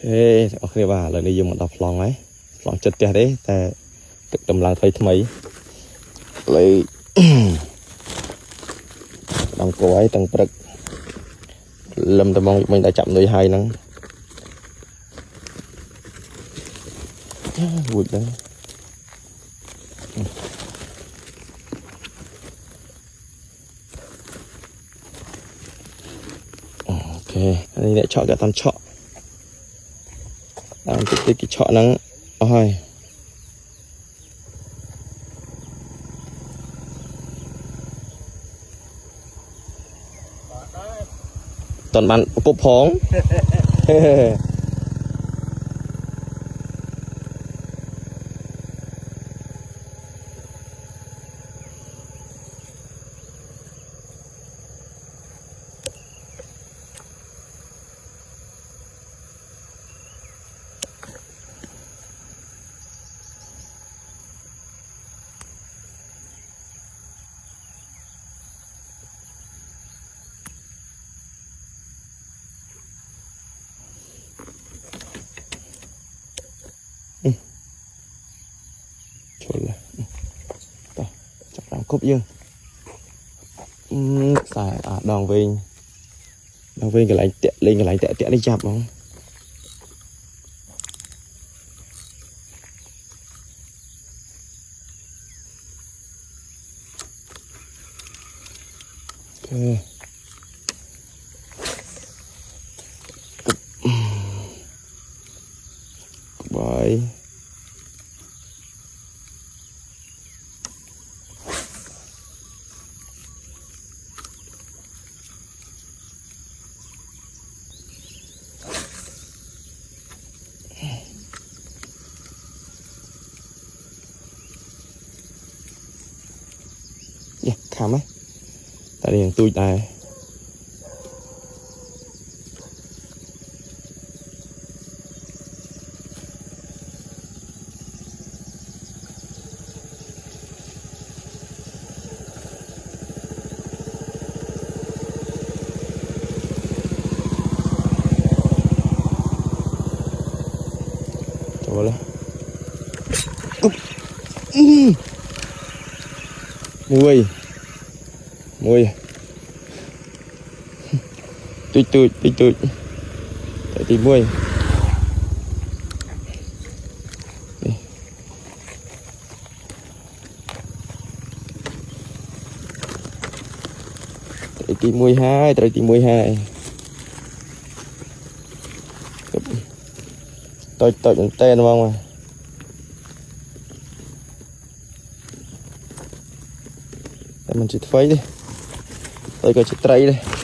Thế ok bà lần này dùng một đọc lòng ấy lòng chật chật đấy ta tự tầm làng thấy mấy lấy đồng cổ ấy tầng bậc lâm tầm mong mình đã chậm đôi hai nắng vui đấy ok đây lại chọn cả tam chọn làm cái chọn nắng ôi toàn bạn cục phóng cúp dương tại đòn viên cái lạnh tẹt lên cái lạnh tẹt đi chạp không ok bởi khám ấy tại đây tôi này rồi là mùi tụi tại tìm mùi tại tìm mùi hai tôi tên không à mình chỉ phấy đi tôi có chỉ tray đây